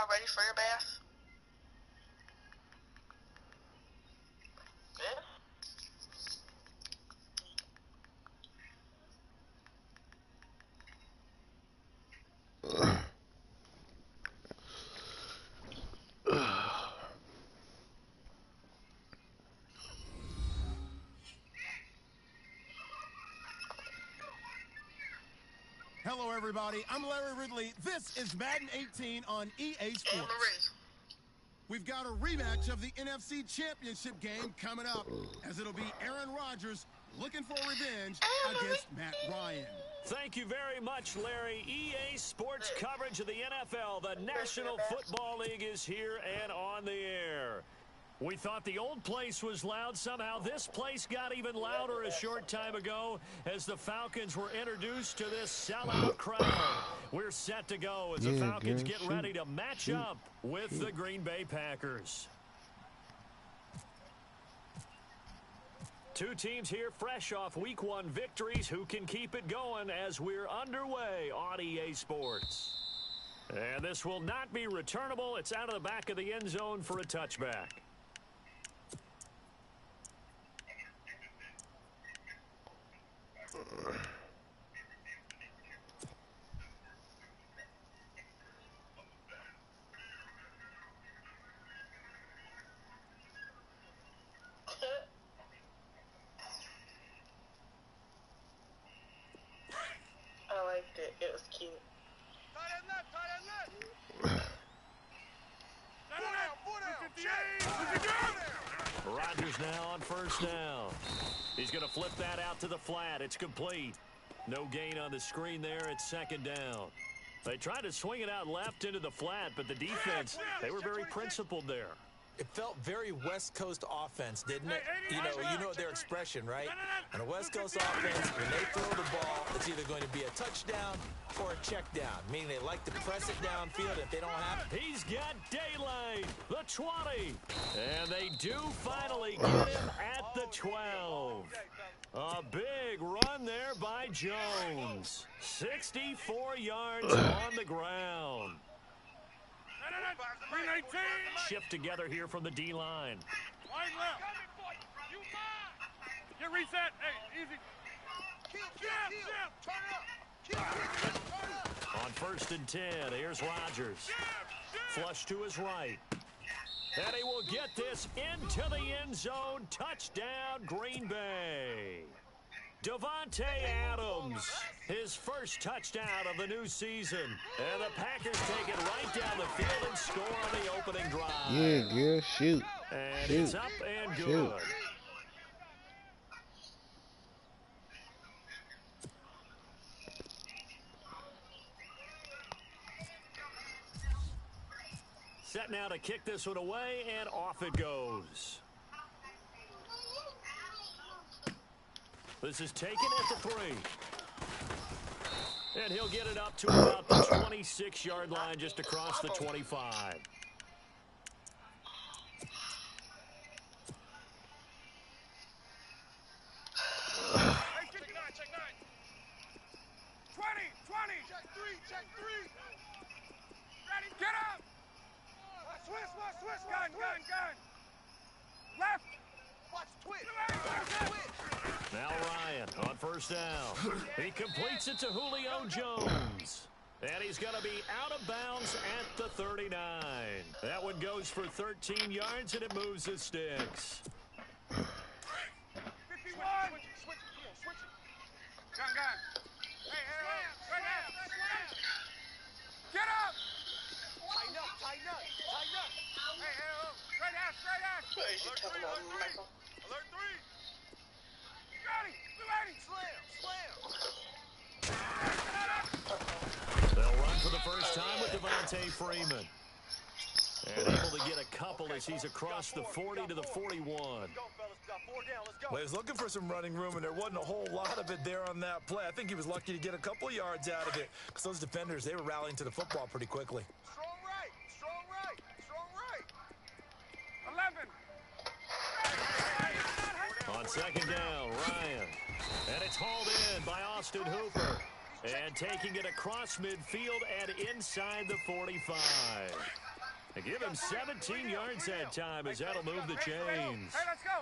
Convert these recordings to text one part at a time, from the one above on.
ready for your bath? Yeah. Hello, everybody. I'm Larry Ridley. This is Madden 18 on EA Sports. We've got a rematch of the NFC Championship game coming up, as it'll be Aaron Rodgers looking for revenge against Matt Ryan. Thank you very much, Larry. EA Sports coverage of the NFL. The National Football League is here and on the air. We thought the old place was loud. Somehow this place got even louder a short time ago as the Falcons were introduced to this sellout crowd. We're set to go as the Falcons get ready to match up with the Green Bay Packers. Two teams here fresh off Week 1 victories. Who can keep it going as we're underway on EA Sports? And this will not be returnable. It's out of the back of the end zone for a touchback. I liked it. It was cute. Rodgers now on first down. He's going to flip that out to the flat. It's complete. No gain on the screen there. It's second down. They tried to swing it out left into the flat, but the defense, they were very principled there. It felt very West Coast offense, didn't it? You know their expression, right? On a West Coast offense, when they throw the ball, it's either going to be a touchdown or a check down, meaning they like to press it downfield. If they don't have it. He's got daylight, the 20. And they do finally get him at the 12. A big run there by Jones. 64 yards on the ground. Shift together here from the D-line. Line left. Get reset. Hey, easy. On first and 10, here's Rodgers. Flush to his right. And he will get this into the end zone. Touchdown, Green Bay. Davante Adams, his first touchdown of the new season. And the Packers take it right down the field and score on the opening drive. Yeah, girl, shoot. And shoot. it's up and good. Shoot. Set now to kick this one away, and off it goes. This is taken at the 3. And he'll get it up to about the 26-yard line, just across the 25. Check 9. 20. Check 3. Ready, get up. Switch. Gun. Left. Watch twitch. Now Ryan on first down. He completes it to Julio Jones. And he's going to be out of bounds at the 39. That one goes for 13 yards, and it moves the sticks. 51. Switch it. Gun. Hey, right now. Get up. Tighten up. Hey, straight ass. What is you talking about, Michael? Alert 3. Ready. Slam. They'll run for the first time with Devontae Freeman. And able to get a couple as he's across the 40 to the 41. Well, he was looking for some running room, and there wasn't a whole lot of it there on that play. I think he was lucky to get a couple of yards out of it because those defenders, they were rallying to the football pretty quickly. Strong right. 11. On second down, Ryan. And it's hauled in by Austin Hooper. And taking it across midfield and inside the 45. They give him 17 yards that time as that'll move the chains. Hey, let's go.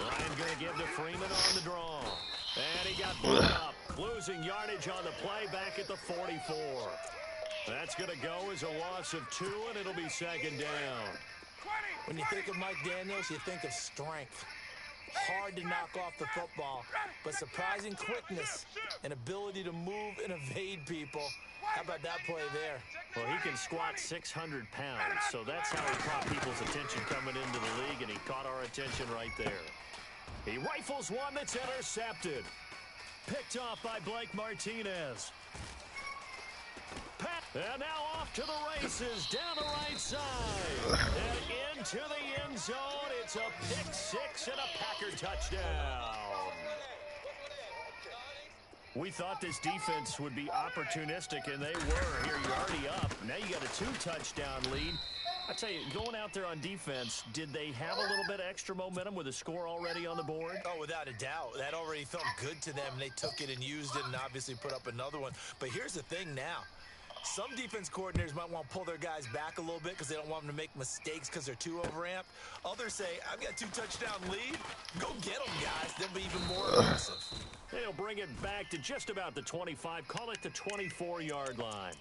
Ryan going to give to Freeman on the draw. And he got blown up, losing yardage on the play back at the 44. That's going to go as a loss of 2, and it'll be second down. When you think of Mike Daniels, you think of strength. Hard to knock off the football, but surprising quickness and ability to move and evade people. How about that play there? Well, he can squat 600 pounds, so that's how he caught people's attention coming into the league, and he caught our attention right there. He rifles one that's intercepted. Picked off by Blake Martinez. And now off to the races, down the right side. And into the end zone. It's a pick 6 and a Packer touchdown. We thought this defense would be opportunistic, and they were. Here, you're already up. Now you got a 2-touchdown lead. I tell you, going out there on defense, did they have a little bit of extra momentum with a score already on the board? Oh, without a doubt. That already felt good to them. They took it and used it and obviously put up another one. But here's the thing now. Some defense coordinators might want to pull their guys back a little bit because they don't want them to make mistakes because they're too overamped. Others say, I've got a 2-touchdown lead. Go get them, guys. They'll be even more aggressive. They'll bring it back to just about the 25. Call it the 24-yard line.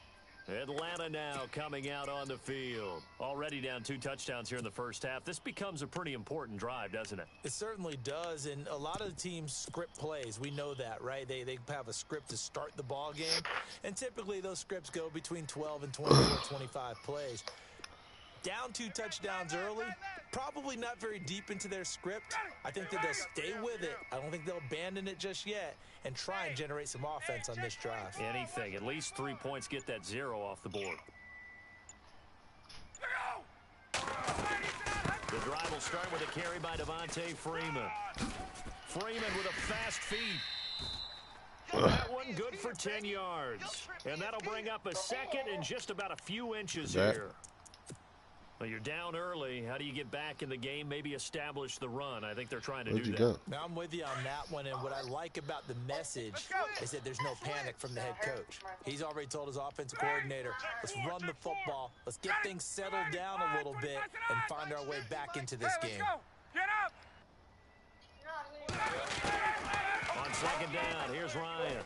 Atlanta now coming out on the field. Already down 2 touchdowns here in the first half. This becomes a pretty important drive, doesn't it? It certainly does, and a lot of the teams script plays. We know that, right? They have a script to start the ball game, and typically those scripts go between 12 and 24, 25 plays. Down 2 touchdowns early, probably not very deep into their script. I think that they'll stay with it. I don't think they'll abandon it just yet and try and generate some offense on this drive. Anything. At least 3 points, get that 0 off the board. The drive will start with a carry by Devontae Freeman. Freeman with a fast feed. That one good for 10 yards. And that'll bring up a second and just about a few inches here. Well, you're down early. How do you get back in the game? Maybe establish the run. I think they're trying to do that. Now, I'm with you on that one, and what I like about the message is that there's no panic from the head coach. He's already told his offensive coordinator, let's run the football, let's get things settled down a little bit, and find our way back into this game. Get up! On second down, here's Ryan.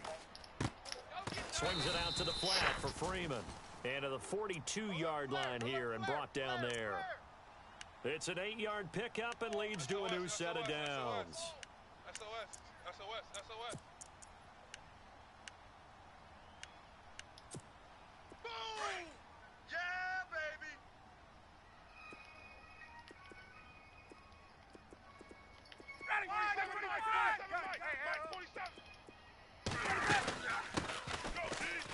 Swings it out to the flat for Freeman. And to the 42-yard line here and brought down there. It's an 8-yard pickup and leads to a new set of downs. SOS, SOS, SOS. Boom! Yeah, baby!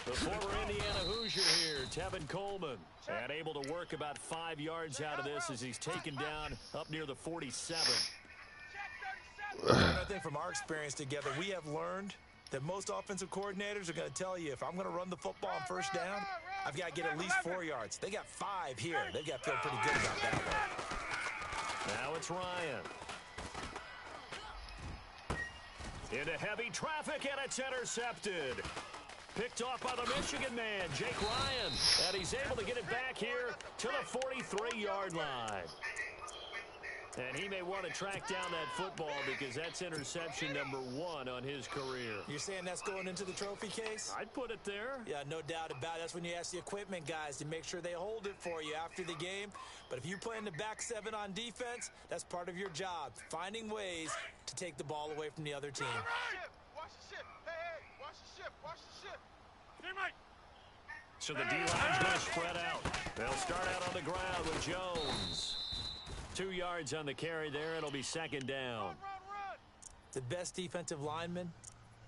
The former Indiana Hoosier here, Tevin Coleman, and able to work about 5 yards out of this as he's taken down up near the 47. Another thing from our experience together, we have learned that most offensive coordinators are going to tell you, if I'm going to run the football on first down, I've got to get at least 4 yards. They got 5 here. They've got to feel pretty good about that one. Now it's Ryan. Into heavy traffic, and it's intercepted. Picked off by the Michigan man, Jake Ryan. And he's able to get it back here to the 43-yard line. And he may want to track down that football because that's interception number 1 on his career. You're saying that's going into the trophy case? I'd put it there. Yeah, no doubt about it. That's when you ask the equipment guys to make sure they hold it for you after the game. But if you play in the back 7 on defense, that's part of your job, finding ways to take the ball away from the other team. Watch the ship. Hey, watch the ship. Watch the ship. Teammate. So the D-line's going to spread out. They'll start out on the ground with Jones. 2 yards on the carry there. It'll be second down. Run. The best defensive linemen,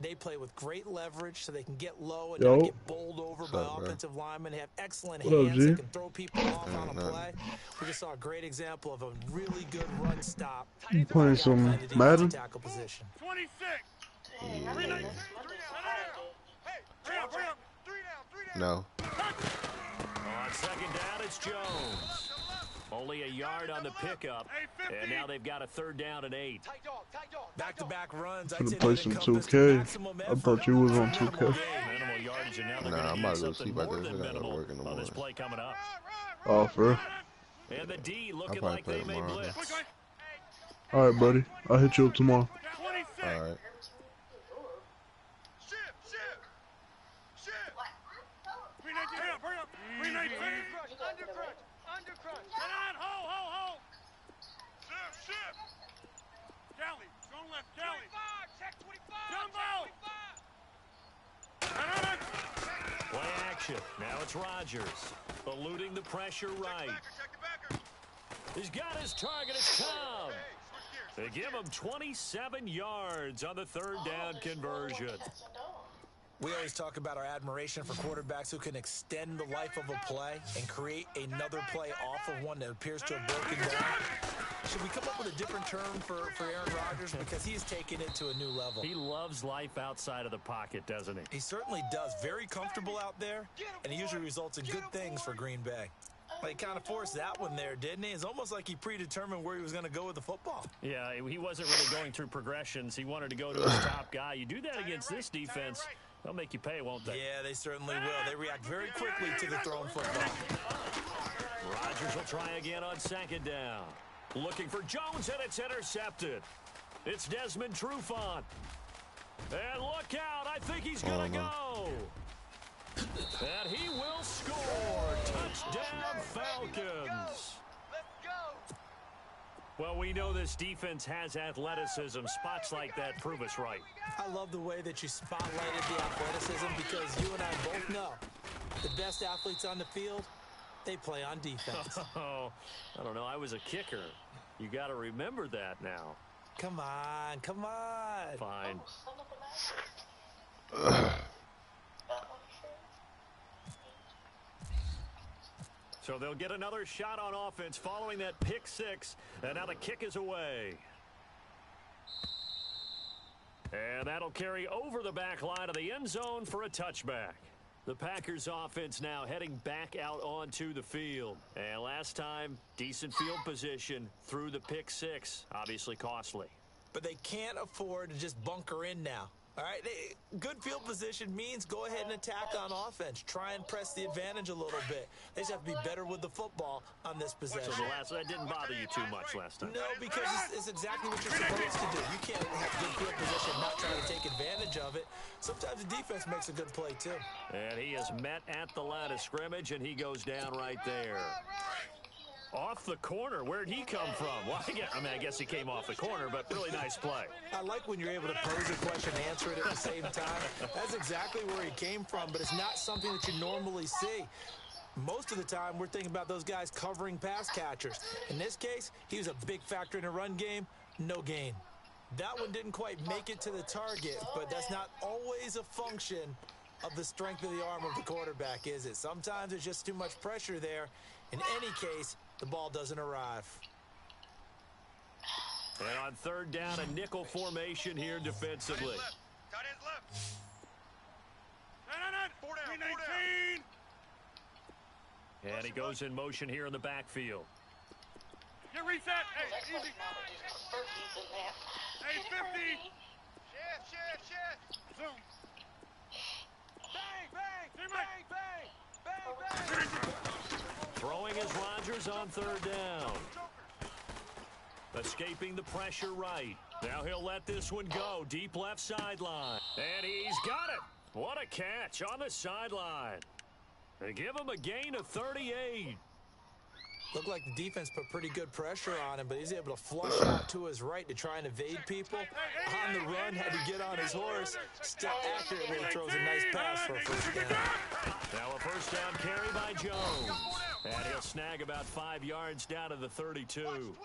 they play with great leverage so they can get low and not get bowled over by offensive linemen. They have excellent hands that can throw people off on a play. We just saw a great example of a really good run stop. You playing some Madden? Tackle position. 26. Yeah. 3 down. Hey, 3 down. 3 down. No. On second down, it's Jones. Only a yard on the pickup, and now they've got a 3rd down and 8. Back-to-back runs. I'm gonna play some 2K. I thought you was on 2K. Minimal yardage, and now they're Nah, I'm going about to to need go something sleep more after this. than I gotta minimal work in the on this morning. play coming up. Oh, for real? And the D I'll looking probably like play they may tomorrow. blitz. All right, buddy. I'll hit you up tomorrow. All right. Play action. Now it's Rodgers. Eluding the pressure right. He's got his target. It's Cobb. They give him 27 yards on the 3rd down conversion. We always talk about our admiration for quarterbacks who can extend the life of a play and create another play off of one that appears to have broken down. Should we come up with a different term for Aaron Rodgers? Because he's taken it to a new level. He loves life outside of the pocket, doesn't he? He certainly does. Very comfortable out there, and he usually results in good things for Green Bay. Well, he kind of forced that one there, didn't he? It's almost like he predetermined where he was going to go with the football. Yeah, he wasn't really going through progressions. He wanted to go to his top guy. You do that against this defense, they'll make you pay, won't they? Yeah, they certainly will. They react very quickly to the thrown football. Rodgers will try again on 2nd down. Looking for Jones, and it's intercepted. It's Desmond Trufant. And look out, I think he's going to go. And he will score. Touchdown, Falcons. Well, we know this defense has athleticism. Spots like that prove us right. I love the way that you spotlighted the athleticism because you and I both know the best athletes on the field, they play on defense. Oh, I don't know. I was a kicker. You got to remember that now. Come on, come on. Fine. So they'll get another shot on offense following that pick 6. And now the kick is away. And that'll carry over the back line of the end zone for a touchback. The Packers offense now heading back out onto the field. And last time, decent field position through the pick 6. Obviously costly. But they can't afford to just bunker in now. All right, good field position means go ahead and attack on offense. Try and press the advantage a little bit. They just have to be better with the football on this possession. So that didn't bother you too much last time? No, because it's exactly what you're supposed to do. You can't have good field position and not try to take advantage of it. Sometimes the defense makes a good play, too. And he is met at the line of scrimmage, and he goes down right there. Off the corner. Where'd he come from? Well, I guess he came off the corner, but really nice play. I like when you're able to pose a question and answer it at the same time. That's exactly where he came from, but it's not something that you normally see. Most of the time, we're thinking about those guys covering pass catchers. In this case, he was a big factor in the run game. No gain. That one didn't quite make it to the target, but that's not always a function of the strength of the arm of the quarterback, is it? Sometimes there's just too much pressure there. In any case, the ball doesn't arrive. And on 3rd down, a nickel formation here defensively. Tight end's left. Four down. And he goes in motion here in the backfield. Get reset. Hey, easy. Hey, 50. Shift. Zoom. Bang. Throwing is Rodgers on 3rd down. Escaping the pressure right. Now he'll let this one go. Deep left sideline. And he's got it. What a catch on the sideline. They give him a gain of 38. Looked like the defense put pretty good pressure on him, but he's able to flush out to his right to try and evade people. On the run, had to get on his horse. Step accurately throws a nice pass for a first down. Now a first down carry by Jones. And he'll snag about 5 yards down to the 32.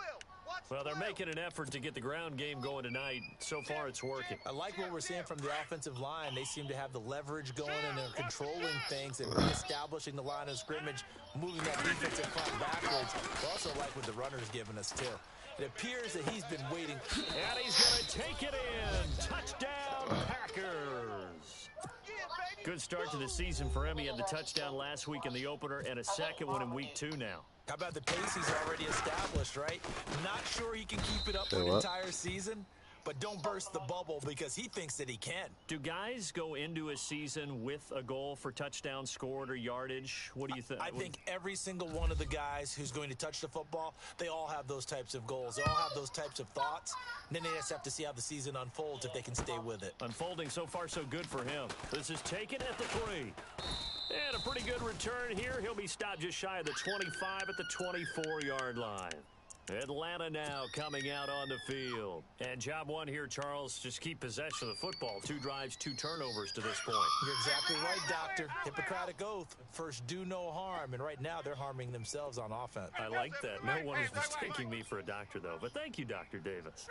Well, they're making an effort to get the ground game going tonight. So far, it's working. I like what we're seeing from the offensive line. They seem to have the leverage going, and they're controlling things and reestablishing the line of scrimmage, moving that defensive front backwards. I also like what the runner's giving us, too. It appears that he's been waiting. And he's going to take it in. Touchdown, Packers. Good start to the season for him. He had the touchdown last week in the opener and a second one in week 2 now. How about the pace he's already established, right? Not sure he can keep it up for an entire season, but don't burst the bubble because he thinks that he can. Do guys go into a season with a goal for touchdown scored or yardage? What do you think? I think every single one of the guys who's going to touch the football, they all have those types of goals. They all have those types of thoughts. And then they just have to see how the season unfolds if they can stay with it. Unfolding so far so good for him. This is taken at the 3. And a pretty good return here. He'll be stopped just shy of the 25 at the 24-yard line. Atlanta now coming out on the field. And job one here, Charles, just keep possession of the football. 2 drives, 2 turnovers to this point. You're exactly right, Doctor. Hippocratic oath. First, do no harm. And right now, they're harming themselves on offense. I like that. No one is mistaking me for a doctor, though. But thank you, Dr. Davis.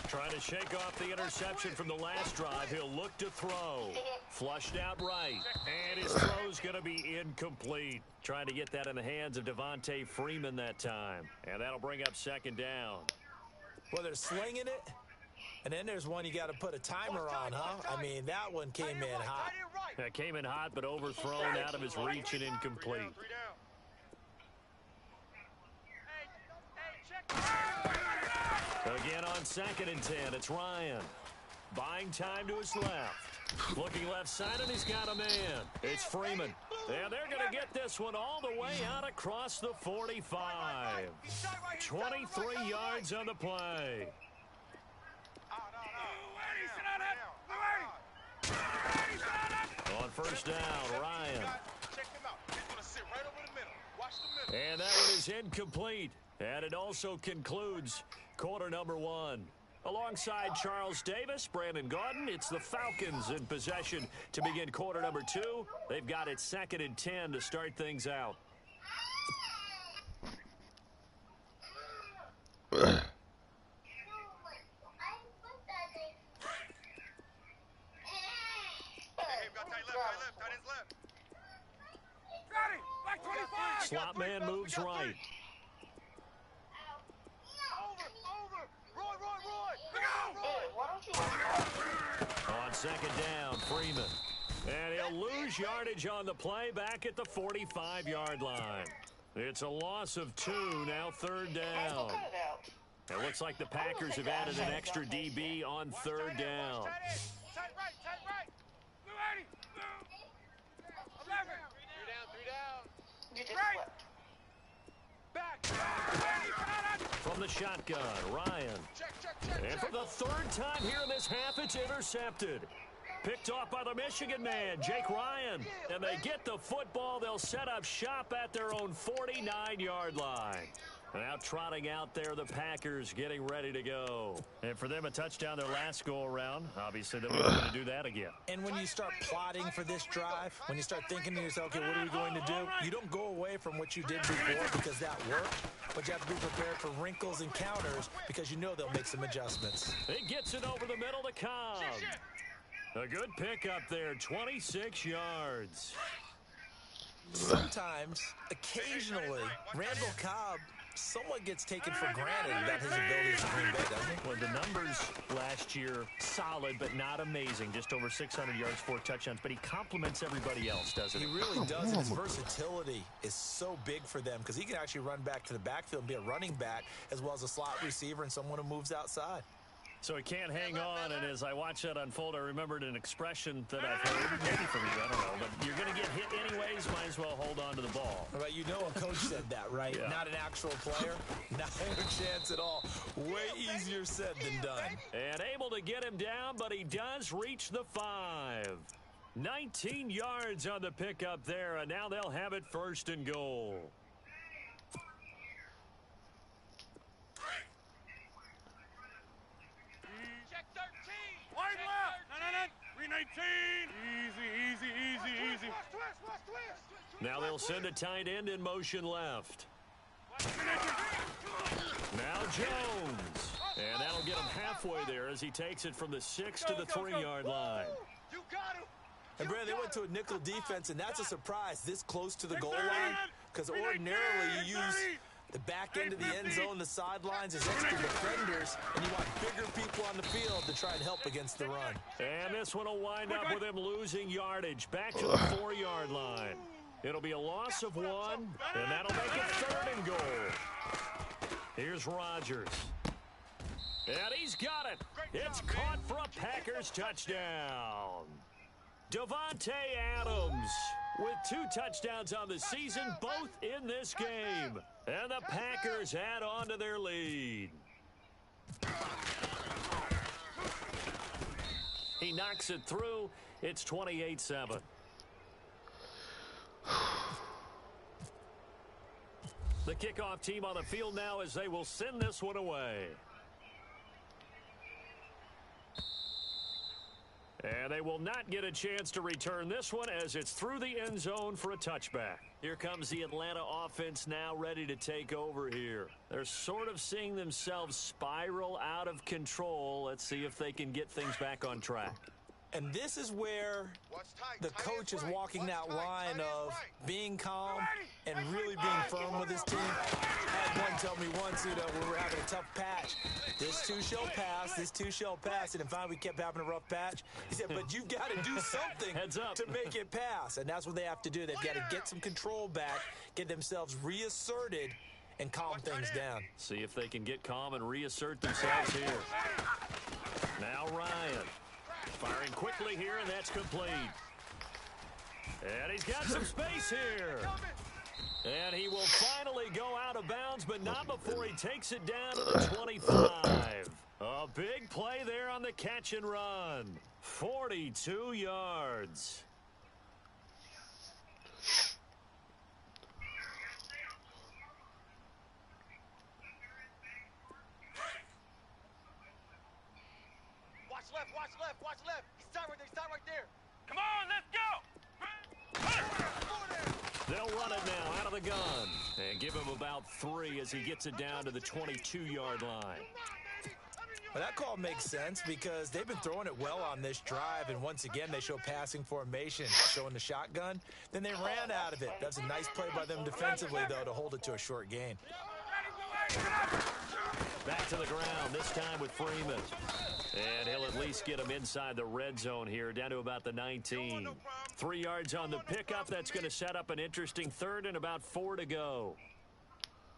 Trying to shake off the interception from the last drive. He'll look to throw. Flushed out right. And his throw's going to be incomplete. Trying to get that in the hands of Devontae Freeman that time. And that'll bring up second down. Well, they're slinging it. And then there's one you got to put a timer on, huh? I mean, that one came in hot. That came in hot, but overthrown out of his reach and incomplete. Again on 2nd and 10, it's Ryan. Buying time to his left. Looking left side, and he's got a man. It's Freeman. And they're going to get this one all the way out across the 45. 23 yards on the play. On first down, Ryan. And that one is incomplete. And it also concludes quarter number 1. Alongside Charles Davis, Brandon Gaudin, it's the Falcons in possession to begin quarter number 2. They've got it 2nd and 10 to start things out. Slot man moves right. On 2nd down, Freeman. And he'll lose yardage on the play back at the 45-yard line. It's a loss of 2, now 3rd down. It looks like the Packers have added an extra DB on 3rd down. From the shotgun, Ryan. And for the 3rd time here in this half, it's intercepted. Picked off by the Michigan man, Jake Ryan. And they get the football. They'll set up shop at their own 49-yard line. Now trotting out there, the Packers getting ready to go. And for them, a touchdown their last go-around. Obviously, they're going to do that again. And when you start plotting for this drive, when you start thinking to yourself, okay, what are we going to do? You don't go away from what you did before because that worked. But you have to be prepared for wrinkles and counters because you know they'll make some adjustments. It gets it over the middle to Cobb. A good pick up there, 26 yards. Sometimes, occasionally, Randall Cobb somewhat gets taken for granted about his abilities in Green Bay, doesn't he? Well, the numbers last year, solid but not amazing. Just over 600 yards, 4 touchdowns. But he complements everybody else, doesn't he? He really does. And his versatility is so big for them because he can actually run back to the backfield and be a running back as well as a slot receiver and someone who moves outside. So he can't hang on, and as I watch that unfold, I remembered an expression that I've heard, maybe from you, I don't know, but you're going to get hit anyways, might as well hold on to the ball. Right, you know a coach said that, right? Yeah. Not an actual player. Not a chance at all. Way easier said than done. And able to get him down, but he does reach the 5. 19 yards on the pickup there, and now they'll have it 1st and goal. Now they'll send a tight end in motion left. Now Jones. And that'll get him halfway there as he takes it from the 6 to the 3-yard line. And Brandon, they went to a nickel defense, and that's a surprise this close to the goal line because ordinarily you use the back end of the end zone, the sidelines as extra defenders, and you want bigger people on the field to try and help against the run. And this one will wind up with him losing yardage back to the 4-yard line. It'll be a loss of 1, and that'll make it 3rd and goal. Here's Rodgers. And he's got it. It's caught for a Packers touchdown. Davante Adams with 2 touchdowns on the season, both in this game. And the Packers add on to their lead. He knocks it through. It's 28-7. The kickoff team on the field now as they will send this one away. And they will not get a chance to return this one as it's through the end zone for a touchback. Here comes the Atlanta offense now ready to take over here. They're sort of seeing themselves spiral out of control. Let's see if they can get things back on track. And this is where the coach is walking that line of being calm and really being firm with his team. I had one tell me once, when we were having a tough patch, this too shall pass, this too shall pass. And finally we kept having a rough patch. He said, but you've got to do something Heads up. to make it pass. And that's what they have to do. They've got to get some control back, get themselves reasserted, and calm things down. See if they can get calm and reassert themselves here. Now Ryan. Firing quickly here, and that's complete. And he's got some space here. And he will finally go out of bounds, but not before he takes it down to the 25. A big play there on the catch and run. 42 yards. Watch left. He's tied right there. Come on, let's go. They'll run it now out of the gun and give him about 3 as he gets it down to the 22-yard line. Well, that call makes sense because they've been throwing it well on this drive, and once again they show passing formation, showing the shotgun. Then they ran out of it. That's a nice play by them defensively, though, to hold it to a short gain. Back to the ground, this time with Freeman. And he'll at least get him inside the red zone here, down to about the 19. 3 yards on the pickup. That's going to set up an interesting 3rd and about 4 to go.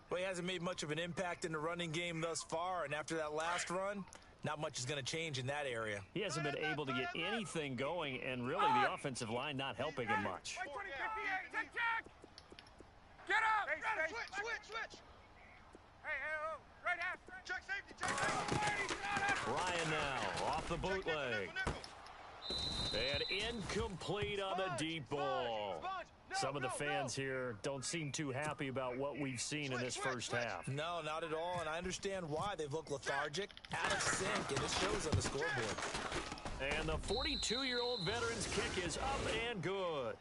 Well, he hasn't made much of an impact in the running game thus far, and after that last run, not much is going to change in that area. He hasn't been able to get anything going, and really the offensive line not helping him much. Get up! Switch. Hey, right half. Check safety. Ryan now off the bootleg. And incomplete on the deep ball. Some of the fans here don't seem too happy about what we've seen in this first half. No, not at all, and I understand why. They've looked lethargic, out of sync, and it shows on the scoreboard. And the 42-year-old veteran's kick is up and good.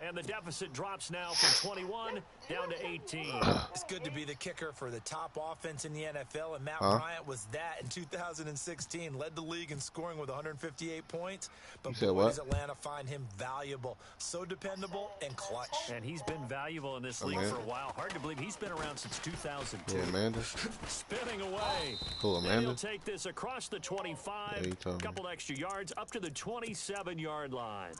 And the deficit drops now from 21 down to 18. It's good to be the kicker for the top offense in the NFL, and Matt Bryant was that in 2016. Led the league in scoring with 158 points. But boy, does Atlanta find him valuable. So dependable and clutch. And he's been valuable in this league for a while. Hard to believe he's been around since 2002. Cool, Amanda. Spinning away. Cool, Amanda. And he'll take this across the 25. A couple extra yards up to the 27-yard line.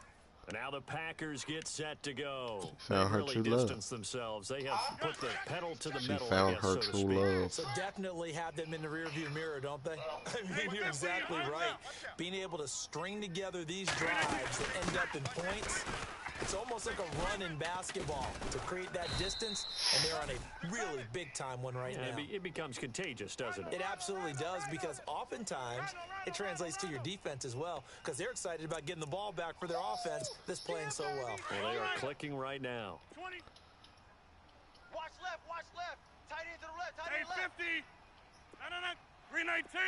Now the Packers get set to go. They really distance themselves. They have put the pedal to the metal, I guess, so to speak. So definitely have them in the rearview mirror, don't they? I mean, you're exactly right. Being able to string together these drives that end up in points, it's almost like a run in basketball to create that distance, and they're on a really big-time one right now. It becomes contagious, doesn't it? It absolutely does, because oftentimes it translates to your defense as well, because they're excited about getting the ball back for their offense that's playing so well. Well, they are clicking right now. 20. Watch left. Tight end to the left, tight end left. 50. No. 319.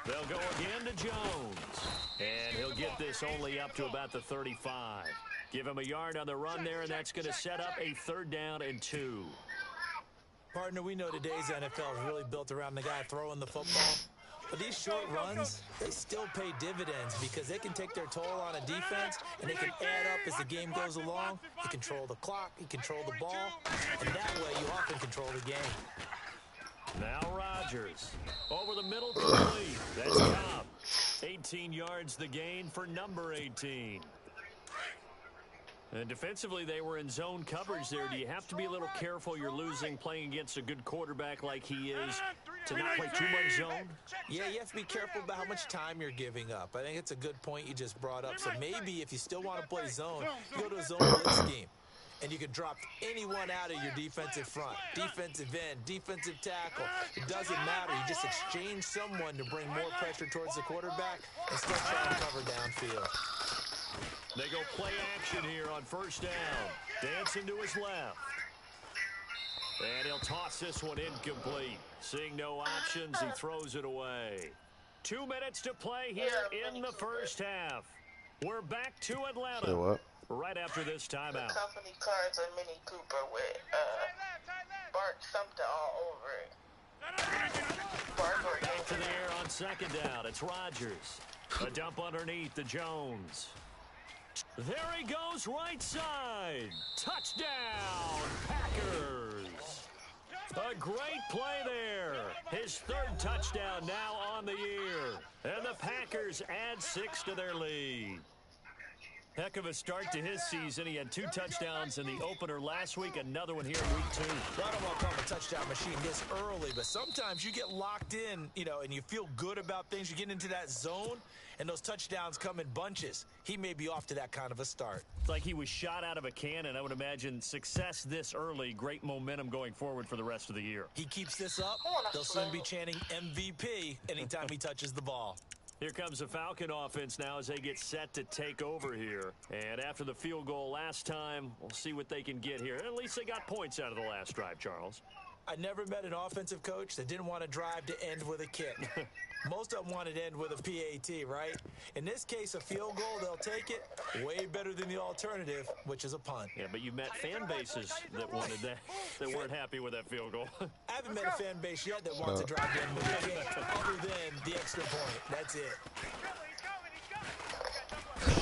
They'll go again to Jones. And he'll get this only up to about the 35. Give him a yard on the run there, and that's going to set up a 3rd down and 2. Partner, we know today's NFL is really built around the guy throwing the football. But these short runs, they still pay dividends because they can take their toll on a defense, and they can add up as the game goes along. You control the clock, you control the ball, and that way you often control the game. Now Rodgers. Over the middle, complete. That's Cobb. 18 yards the gain for number 18. And defensively, they were in zone coverage there. Do you have to be a little careful? You're losing playing against a good quarterback like he is to not play too much zone? Yeah, you have to be careful about how much time you're giving up. I think it's a good point you just brought up. So maybe if you still want to play zone, you go to a zone blitz scheme. And you can drop anyone out of your defensive front. Defensive end, defensive tackle. It doesn't matter. You just exchange someone to bring more pressure towards the quarterback and still try and cover downfield. They go play action here on first down. Dancing to his left. And he'll toss this one incomplete. Seeing no options, he throws it away. 2 minutes to play here in the first half. We're back to Atlanta. Say what? Right after this timeout. The company car's a Mini Cooper with Bart something all over it. Back to the air on second down. It's Rodgers. A dump underneath to Jones. There he goes right side. Touchdown, Packers. A great play there. His third touchdown now on the year. And the Packers add 6 to their lead. Heck of a start to his season. He had 2 touchdowns in the opener last week, another one here in week 2. Well, I don't want to call him a touchdown machine this early, but sometimes you get locked in, and you feel good about things. You get into that zone, and those touchdowns come in bunches. He may be off to that kind of a start. It's like he was shot out of a cannon. I would imagine success this early, great momentum going forward for the rest of the year. He keeps this up, they'll soon be chanting MVP anytime he touches the ball. Here comes the Falcon offense now as they get set to take over here. And after the field goal last time, we'll see what they can get here. At least they got points out of the last drive, Charles. I never met an offensive coach that didn't want to drive to end with a kick. Most of them wanted to end with a PAT, right? In this case, a field goal, they'll take it. Way better than the alternative, which is a punt. Yeah, but you met fan bases that wanted that, that weren't happy with that field goal. I haven't met a fan base yet that wants to drive to end with a kick, other than the extra point. That's it.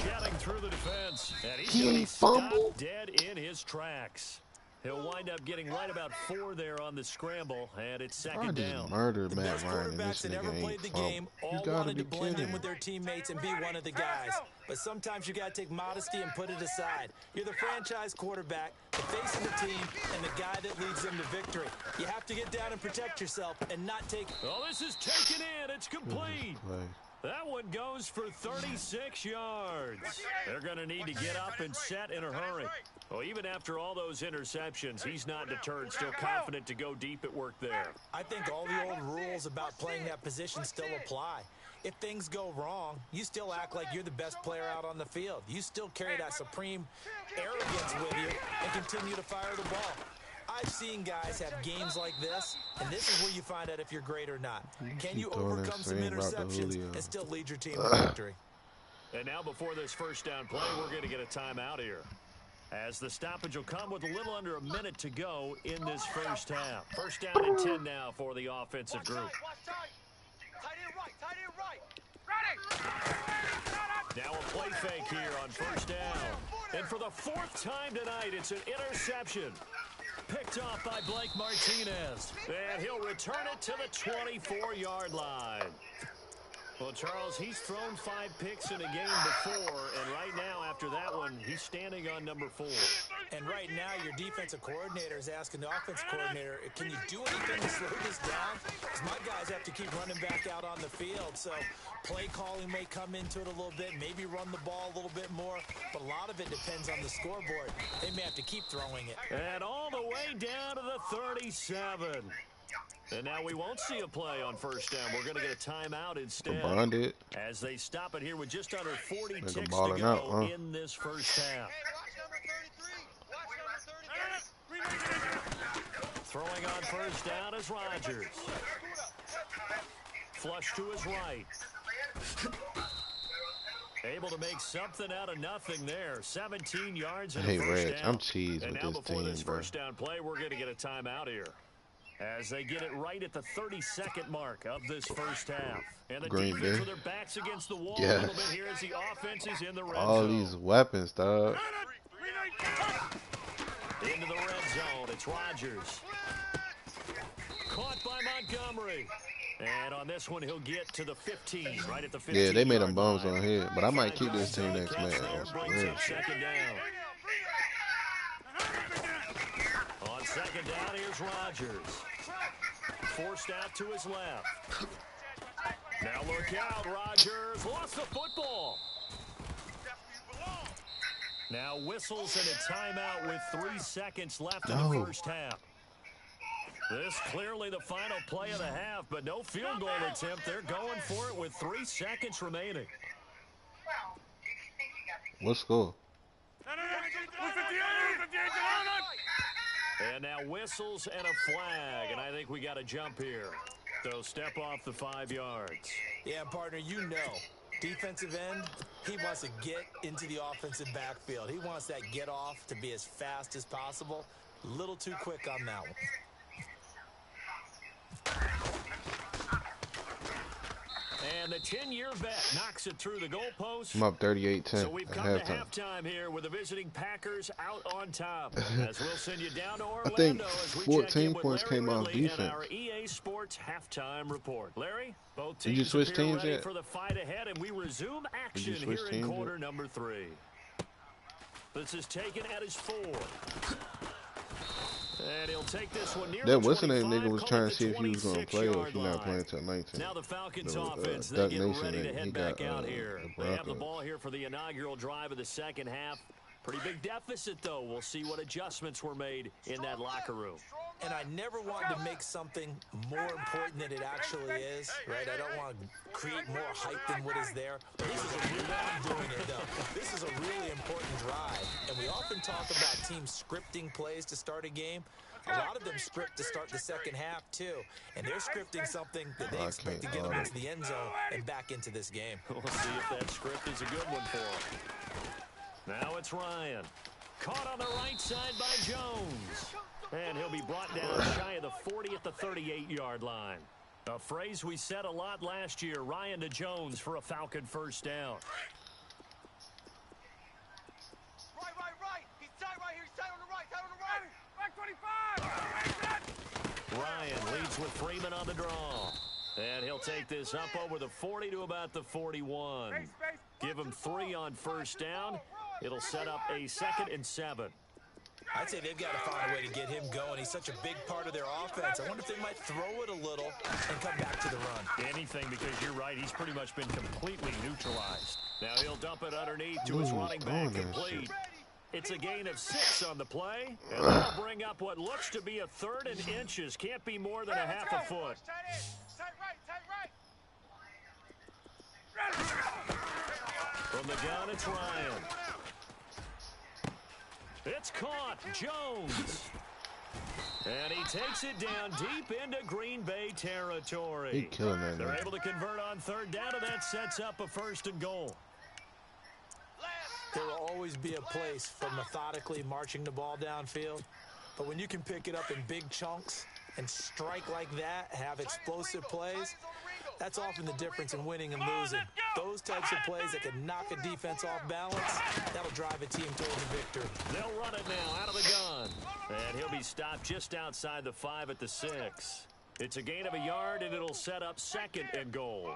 Shouting through the defense. And he's He going to be ain't fumble. stopped dead in his tracks. He'll wind up getting right about 4 there on the scramble, and it's I second just down. murdered The Matt best Ryan, and quarterbacks this that ever nigga played ain't the fumble. game You all gotta wanted be to blend kidding in me. with their teammates and be one of the guys. But sometimes you got to take modesty and put it aside. You're the franchise quarterback, the face of the team, and the guy that leads them to victory. You have to get down and protect yourself and not take... Oh, this is taken in. It's complete. That one goes for 36 yards. They're going to need to get up and set in a hurry. Well, even after all those interceptions, he's not deterred, still confident to go deep at work there. I think all the old rules about playing that position still apply. If things go wrong, you still act like you're the best player out on the field. You still carry that supreme arrogance with you and continue to fire the ball. I've seen guys have games like this, and this is where you find out if you're great or not. Can you overcome some interceptions and still lead your team to victory? And now before this first down play, we're going to get a timeout here, as the stoppage will come with a little under a minute to go in this first half. First down and 10 now for the offensive group. Tight end right. Ready. Now a play fake here on first down. And for the 4th time tonight, it's an interception. Picked off by Blake Martinez. And he'll return it to the 24-yard line. Well, Charles, he's thrown 5 picks in a game before, and right now, after that one, he's standing on number 4. And right now, your defensive coordinator is asking the offense coordinator, can you do anything to slow this down? Because my guys have to keep running back out on the field. So play calling may come into it a little bit, maybe run the ball a little bit more, but a lot of it depends on the scoreboard. They may have to keep throwing it. And all the way down to the 37. And now we won't see a play on first down. We're going to get a timeout instead. Bonded. As they stop it here with just under 40 ticks to balling go out, huh? in this first half. Throwing on first down is Rodgers. Flush to his right. Able to make something out of nothing there. 17 yards and a first Reg, down. I'm cheesed And with now this before team, this bro. first down play, we're going to get a timeout here, as they get it right at the 32nd mark of this first half. And the Green defense Bay. with their backs against the wall Yes. a little bit here as the offense is in the red All zone. these weapons, dog. Into the red zone, it's Rodgers. Caught by Montgomery. And on this one, he'll get to the 15, right at the 15. Yeah, they made them bums on here, but I might keep this team next match. Brings up second down. Second down, here's Rodgers. Forced out to his left. Now look out, Rodgers lost the football. Now whistles and a timeout with 3 seconds left in the first half. This clearly the final play of the half, but no field goal attempt. They're going for it with 3 seconds remaining. What score? And now whistles and a flag, and I think we got a jump here. So step off the 5 yards. Yeah, partner, you know, defensive end, he wants to get into the offensive backfield. He wants that get off to be as fast as possible. A little too quick on that one. And the 10-year vet knocks it through the goalpost. I'm up 38-10 So we've come to halftime here with the visiting Packers out on top. As we'll send you down to Orlando, I think as we 14 check in points with came Larry off Ridley defense. and our EA Sports halftime report. Larry, both Did you teams switch appear teams ready yet? for the fight ahead, and we resume action switch here in teams quarter yet? number 3. This is taken at his 4. And he'll take this one near That the what's the name 25, nigga was call trying it to see if he was going to play or if he's not line. playing until 19. Now the Falcons The, offense, they Duck get Nation, ready to he head got, back out here. the They have the Broncos. ball here for the inaugural drive of the second half. Pretty big deficit, though. We'll see what adjustments were made in that locker room. And I never want to make something more important than it actually is, right? I don't want to create more hype than what is there. But this is a really, I'm doing it though. This is a really important drive. And we often talk about teams scripting plays to start a game. A lot of them script to start the second half, too. And they're scripting something that they expect to get them into the end zone and back into this game. We'll see if that script is a good one for them. Now it's Ryan. Caught on the right side by Jones. And he'll be brought down shy of the 40 at the 38-yard line. A phrase we said a lot last year, Ryan to Jones for a Falcon first down. Right. He's tight right here. He's tight on the right. Tight on the right. Back 25. Ryan leads with Freeman on the draw. And he'll take this up over the 40 to about the 41. Give him 3 on first down. It'll set up a 2nd and 7. I'd say they've got to find a way to get him going. He's such a big part of their offense. I wonder if they might throw it a little and come back to the run. Anything, because you're right. He's pretty much been completely neutralized. Now he'll dump it underneath to his running back complete. It's a gain of 6 on the play. And that'll bring up what looks to be a 3rd and inches. Can't be more than a half a foot. Tight right. From the gun, it's Ryan. It's caught. Jones. And he takes it down deep into Green Bay territory. He killing that They're man. able to convert on 3rd down, and that sets up a 1st and goal. There will always be a place for methodically marching the ball downfield. But when you can pick it up in big chunks and strike like that, have explosive plays, that's often the difference in winning and losing. Those types of plays that can knock a defense off balance, that'll drive a team towards a victory. They'll run it now out of the gun. And he'll be stopped just outside the 5 at the 6. It's a gain of a yard, and it'll set up 2nd and goal.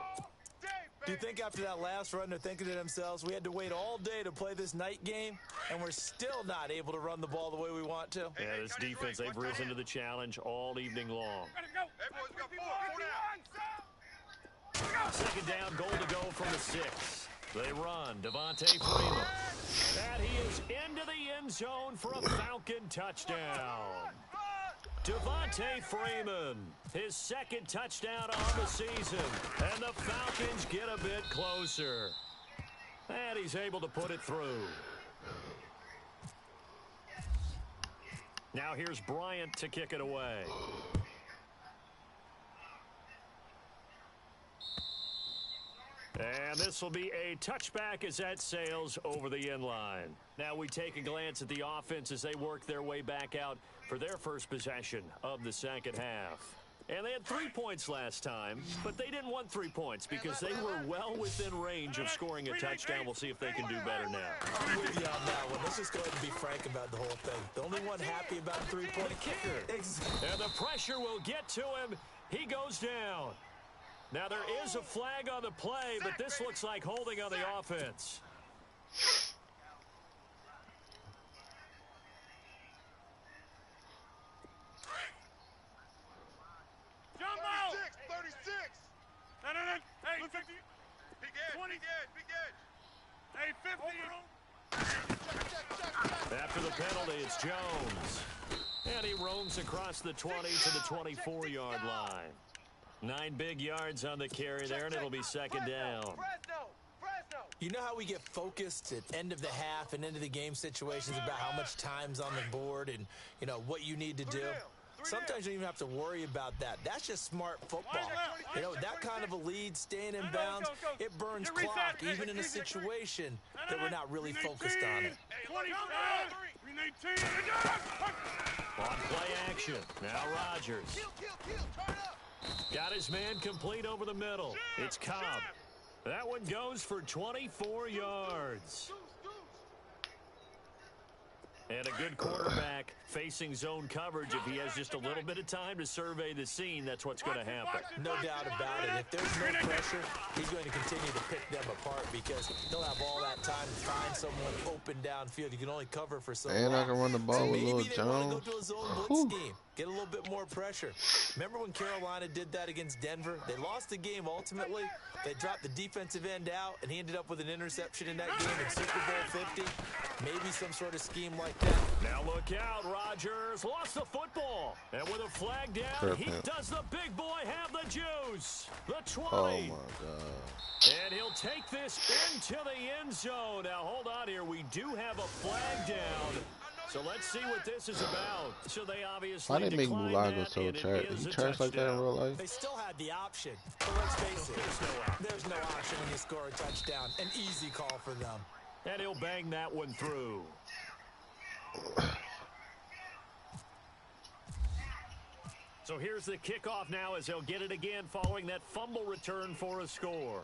Do you think after that last run they're thinking to themselves, we had to wait all day to play this night game, and we're still not able to run the ball the way we want to? Yeah, this defense, they've risen to the challenge all evening long. Second down, goal to go from the 6. They run. Devontae Freeman. And he is into the end zone for a Falcon touchdown. Devontae Freeman, his 2nd touchdown on the season. And the Falcons get a bit closer. And he's able to put it through. Now here's Bryant to kick it away. And this will be a touchback as that sails over the end line. Now we take a glance at the offense as they work their way back out for their first possession of the second half. And they had 3 points last time, but they didn't want 3 points because they were well within range of scoring a touchdown. We'll see if they can do better now. I'm with you on that one. Let's just go ahead and be frank about the whole thing. The only one happy about a three-point kicker. And the pressure will get to him. He goes down. Now there is a flag on the play, but this looks like holding on the offense. After the penalty, it's Jones. And he roams across the 20 to the 24-yard line. 9 big yards on the carry there, and it'll be second down. You know how we get focused at end of the half and end of the game situations about how much time's on the board and, you know, what you need to do? Sometimes you don't even have to worry about that. That's just smart football. You know, that kind of a lead, staying in bounds, it burns clock, even in a situation that we're not really focused on it. On play action, now Rodgers. Got his man complete over the middle. It's Cobb. That one goes for 24 yards. And a good quarterback facing zone coverage. If he has just a little bit of time to survey the scene, that's what's going to happen. No doubt about it. If there's no pressure, he's going to continue to pick them apart because he'll have all that time to find someone open downfield. You can only cover for so long. And I can run the ball with Lil Jones. Maybe they want to go to a zone blitz scheme. Get a little bit more pressure. Remember when Carolina did that against Denver? They lost the game ultimately. They dropped the defensive end out, and he ended up with an interception in that game in Super Bowl 50. Maybe some sort of scheme like that. Now look out, Rodgers lost the football. And with a flag down, he does the big boy have the juice. The 20. Oh, my God. And he'll take this into the end zone. Now, hold on here. We do have a flag down. So let's see what this is about. So they obviously Why they make Mulago so trash? He trash like that in real life? They still had the option. But let's face it, there's no option when you score a touchdown. An easy call for them. And he'll bang that one through. So here's the kickoff now as he'll get it again following that fumble return for a score.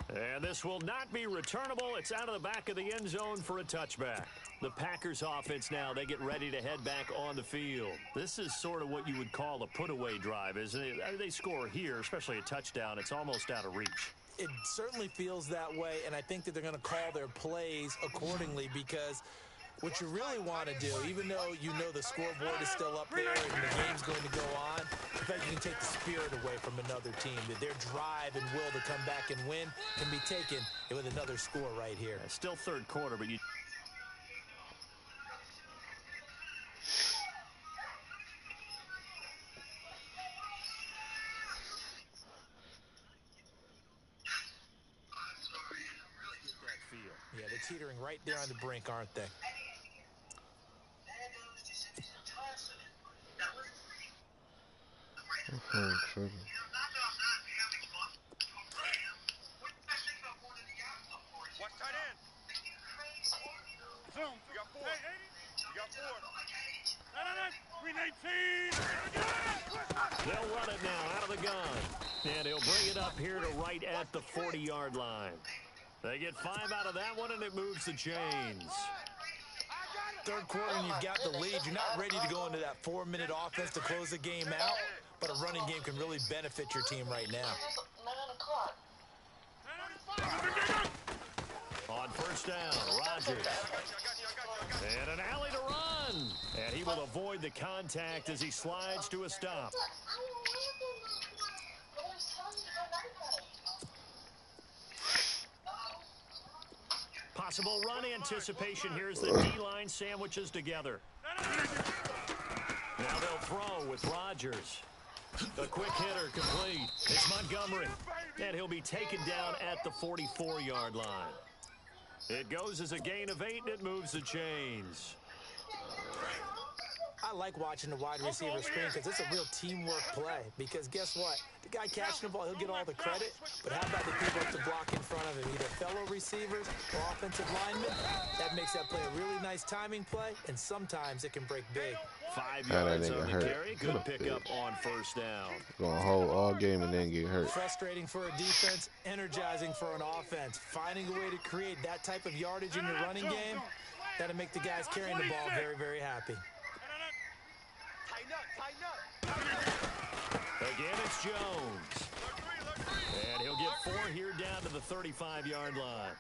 And this will not be returnable. It's out of the back of the end zone for a touchback. The Packers offense now, they get ready to head back on the field. This is sort of what you would call a put-away drive, isn't it? I mean, they score here, especially a touchdown. It's almost out of reach. It certainly feels that way, and I think that they're going to call their plays accordingly because what you really want to do, even though you know the scoreboard is still up there and the game's going to go on, in fact, you can take the spirit away from another team, that their drive and will to come back and win can be taken with another score right here. Yeah, still third quarter, but you... Yeah, they're teetering right there on the brink, aren't they? True. Watch tight end. Zoom. You got 4. You got 4. They'll run it now out of the gun. And he'll bring it up here to right at the 40-yard line. They get 5 out of that one, and it moves the chains. Third quarter, and you've got the lead. You're not ready to go into that 4-minute offense to close the game out, but a running game can really benefit your team right now. On first down, Rodgers. And an alley to run. And he will avoid the contact as he slides to a stop. Possible run anticipation. Here's the D-line sandwiches together. Now they'll throw with Rodgers. The quick hitter complete. It's Montgomery. And he'll be taken down at the 44-yard line. It goes as a gain of 8, and it moves the chains. I like watching the wide receiver screen because it's a real teamwork play. Because guess what? The guy catching the ball, he'll get all the credit. But how about the people at the block in front of him? Either fellow receivers or offensive linemen. That makes that play a really nice timing play, and sometimes it can break big. 5 yards on the carry. Good pickup on first down. Gonna hold all game and then get hurt. Frustrating for a defense, energizing for an offense. Finding a way to create that type of yardage in your running game, that'll make the guys carrying the ball very, very happy. Again, it's Jones. And he'll get 4 here down to the 35-yard line.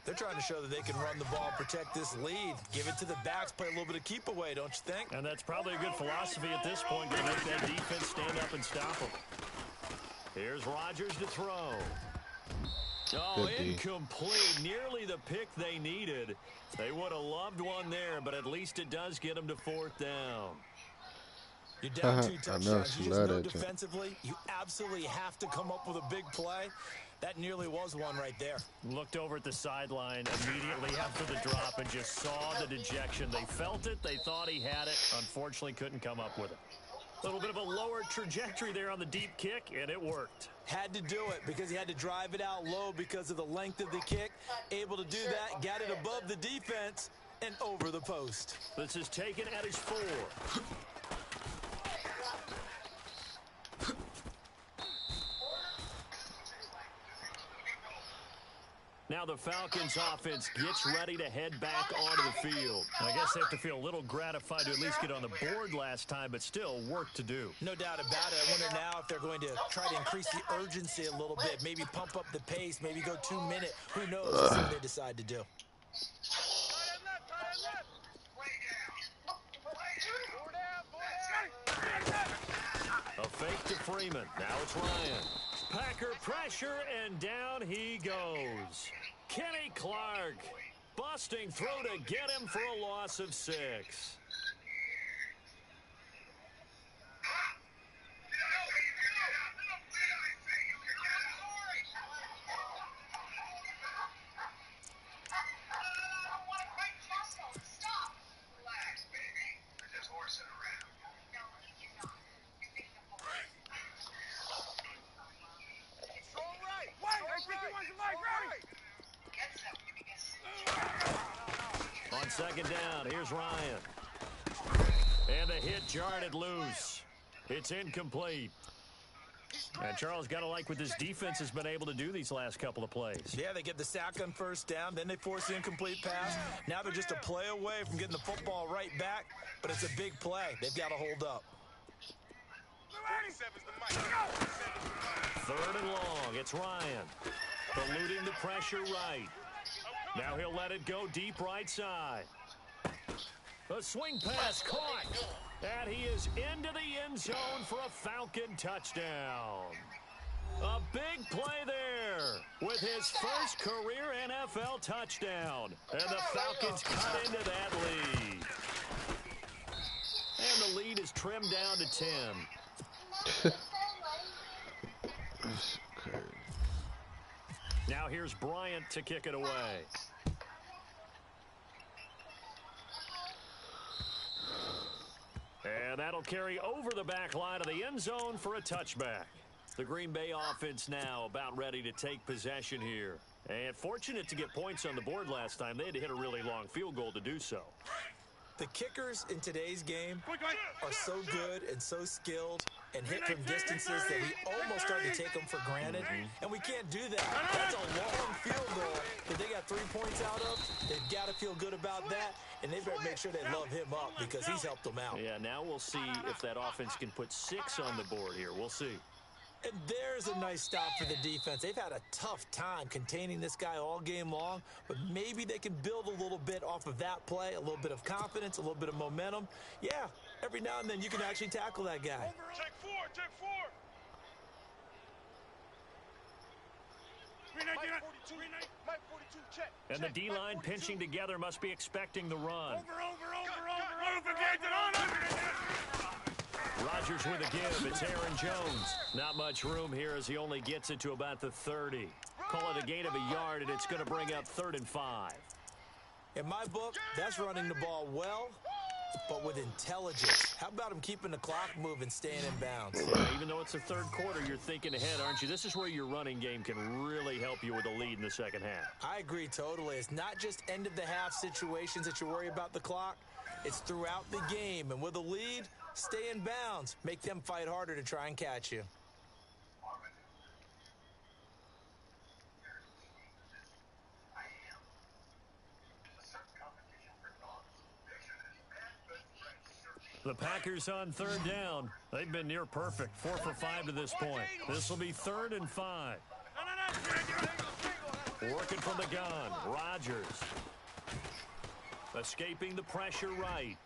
They're trying to show that they can run the ball and protect this lead. Give it to the backs, play a little bit of keep away, don't you think? And that's probably a good philosophy at this point, to make that defense stand up and stop them. Here's Rodgers to throw. Oh, incomplete. Nearly the pick they needed. They would have loved one there, but at least it does get them to 4th down. You're down 2 touchdowns. You just know defensively, you absolutely have to come up with a big play. That nearly was one right there. Looked over at the sideline immediately after the drop and just saw the dejection. They felt it. They thought he had it. Unfortunately, couldn't come up with it. A little bit of a lower trajectory there on the deep kick, and it worked. Had to do it because he had to drive it out low because of the length of the kick. Able to do that, got it above the defense and over the post. This is taken at his 4. Now the Falcons offense gets ready to head back onto the field. I guess they have to feel a little gratified to at least get on the board last time, but still work to do. No doubt about it. I wonder now if they're going to try to increase the urgency a little bit, maybe pump up the pace, maybe go 2-minute. Who knows? We'll see what they decide to do. A fake to Freeman. Now it's Ryan. Packer pressure, and down he goes. Kenny Clark, busting through to get him for a loss of 6. On 2nd down, here's Ryan. And the hit jarred it loose. It's incomplete. And Charles, got to like what this defense has been able to do these last couple of plays. Yeah, they get the sack on 1st down, then they force the incomplete pass. Now they're just a play away from getting the football right back, but it's a big play. They've got to hold up. 3rd and long, it's Ryan. Eluding the pressure right. Now he'll let it go deep right side. A swing pass caught. And he is into the end zone for a Falcon touchdown. A big play there with his first career NFL touchdown. And the Falcons cut into that lead. And the lead is trimmed down to 10. Now here's Bryant to kick it away. And that'll carry over the back line of the end zone for a touchback. The Green Bay offense now about ready to take possession here. And fortunate to get points on the board last time. They had to hit a really long field goal to do so. The kickers in today's game are so good and so skilled and hit from distances that we almost start to take them for granted. And we can't do that. That's a long field goal that they got 3 points out of. They've got to feel good about that, and they better make sure they love him up because he's helped them out. Yeah, now we'll see if that offense can put 6 on the board here. We'll see. And there's a nice stop for the defense. They've had a tough time containing this guy all game long, but maybe they can build a little bit off of that play, a little bit of confidence, a little bit of momentum. Yeah, every now and then you can actually tackle that guy. Check 4, check 4. Mike 42, check. And the D-line pinching together must be expecting the run. Over. Rodgers with a give. It's Aaron Jones. Not much room here as he only gets it to about the 30. Call it a gain of a yard, and it's going to bring up 3rd and 5. In my book, that's running the ball well, but with intelligence. How about him keeping the clock moving, staying in bounds? Yeah, even though it's the 3rd quarter, you're thinking ahead, aren't you? This is where your running game can really help you with a lead in the 2nd half. I agree totally. It's not just end-of-the-half situations that you worry about the clock. It's throughout the game, and with a lead, stay in bounds. Make them fight harder to try and catch you. The Packers on 3rd down. They've been near perfect. 4 for 5 to this point. This will be 3rd and 5. Working from the gun. Rodgers. Escaping the pressure right.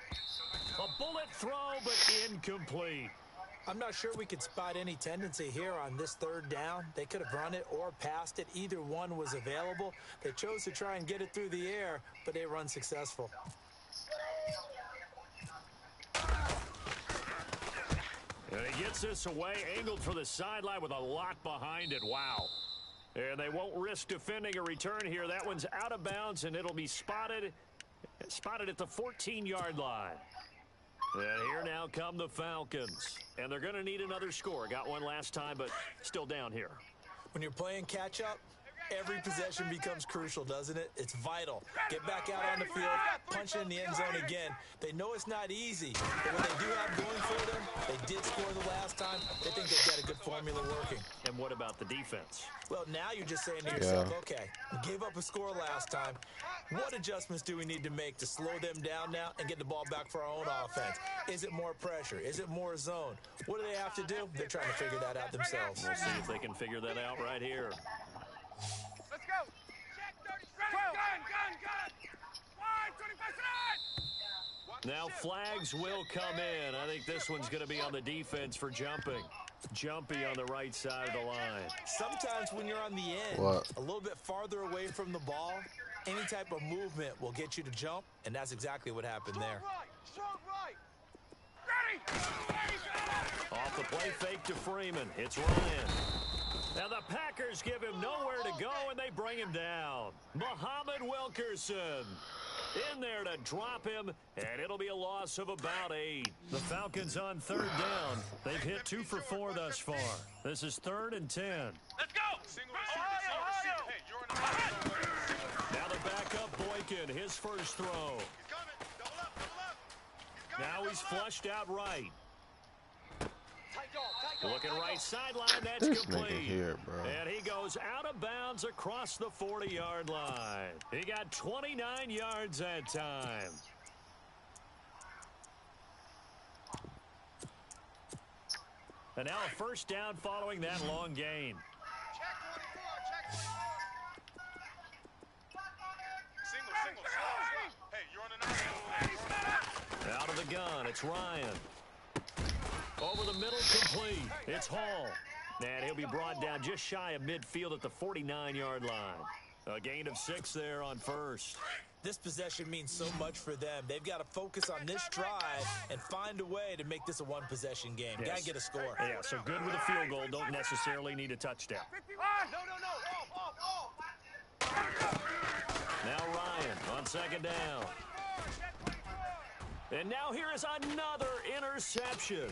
A bullet throw, but incomplete. I'm not sure we could spot any tendency here on this third down. They could have run it or passed it. Either one was available. They chose to try and get it through the air, but they were unsuccessful. And he gets this away, angled for the sideline with a lot behind it. Wow. And they won't risk defending a return here. That one's out of bounds, and it'll be spotted at the 14-yard line. And here now come the Falcons. And they're going to need another score. Got one last time, but still down here. When you're playing catch-up, every possession becomes crucial, doesn't it? It's vital. Get back out on the field, punch it in the end zone again. They know it's not easy, but what they do have going for them, they did score the last time. They think they've got a good formula working. And what about the defense? Well, now you're just saying to yourself, okay, we gave up a score last time. What adjustments do we need to make to slow them down now and get the ball back for our own offense? Is it more pressure? Is it more zone? What do they have to do? They're trying to figure that out themselves. We'll see if they can figure that out right here. Let's go. Check 30 seconds. Gun. Wide, 25 side. Now flags will come in. I think this one's going to be on the defense for jumping. Jumpy on the right side of the line. Sometimes when you're on the end, a little bit farther away from the ball, any type of movement will get you to jump, and that's exactly what happened there. Strong right. Ready. Off the play fake to Freeman. It's Ryan. Now the Packers give him nowhere to go, and they bring him down. Muhammad Wilkerson in there to drop him, and it'll be a loss of about 8. The Falcons on third down. They've hit 2 for 4 thus far. This is 3rd and 10. Let's go. Ohio. Hey, you're in the Now the backup Boykin, his first throw. He's coming. Double up. Now he's flushed out right. Looking right sideline, that's This complete. nigga here, bro. And he goes out of bounds across the 40-yard line. He got 29 yards that time. And now a first down following that long gain. Check 24. Single. Hey, you're on an Out of the gun, it's Ryan. Over the middle, complete. It's Hall. And he'll be brought down just shy of midfield at the 49-yard line. A gain of 6 there on first. This possession means so much for them. They've got to focus on this drive and find a way to make this a one-possession game. Yes. Got to get a score. Yeah, so good with a field goal. Don't necessarily need a touchdown. Now Ryan on second down. And now here is another interception.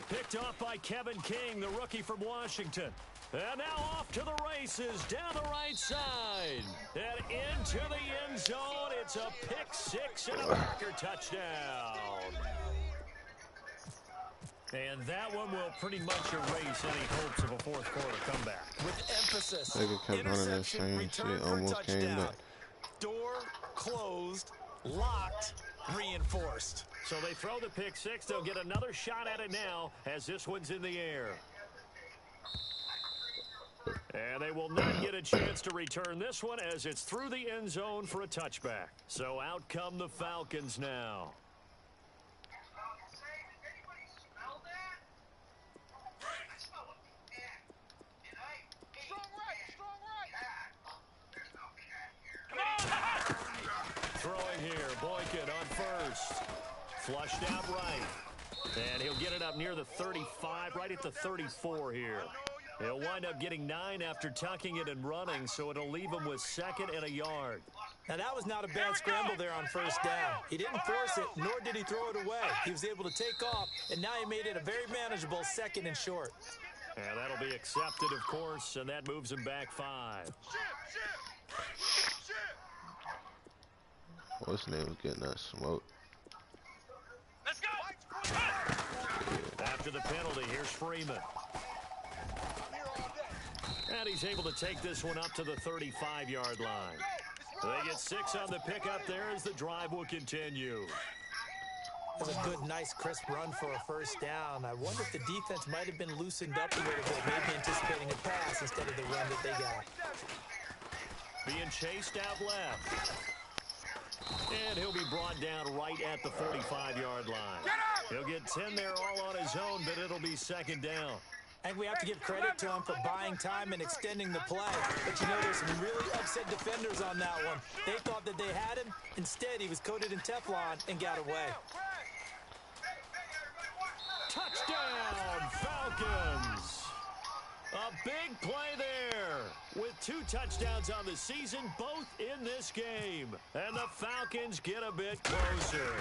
Picked off by Kevin King, the rookie from Washington. And now off to the races, down the right side. And into the end zone. It's a pick-6 and a Packer touchdown. And that one will pretty much erase any hopes of a fourth-quarter comeback. With emphasis, Nigga kept running that interception, same return shit, for almost came touchdown. back. Door closed, locked, reinforced. So they throw the pick-6. They'll get another shot at it now as this one's in the air. And they will not get a chance to return this one as it's through the end zone for a touchback. So out come the Falcons now. Throwing here, Boykin on first. Flushed out right. And he'll get it up near the 35, right at the 34 here. He'll wind up getting 9 after tucking it and running, so it'll leave him with 2nd and a yard. Now, that was not a bad scramble there on first down. He didn't force it, nor did he throw it away. He was able to take off, and now he made it a very manageable 2nd and short. And that'll be accepted, of course, and that moves him back 5. What's his name was getting that smoke? Let's go. After the penalty, here's Freeman. And he's able to take this one up to the 35-yard line. They get 6 on the pickup there as the drive will continue. That's a good, nice, crisp run for a first down. I wonder if the defense might have been loosened up a little bit, maybe anticipating a pass instead of the run that they got. Being chased out left. And he'll be brought down right at the 45-yard line. He'll get at 10 there all on his own, but it'll be second down. I think we have to give credit to him for buying time and extending the play. But you know, there's some really upset defenders on that one. They thought that they had him. Instead, he was coated in Teflon and got away. Touchdown, Falcons. A big play there with 2 touchdowns on the season, both in this game. And the Falcons get a bit closer.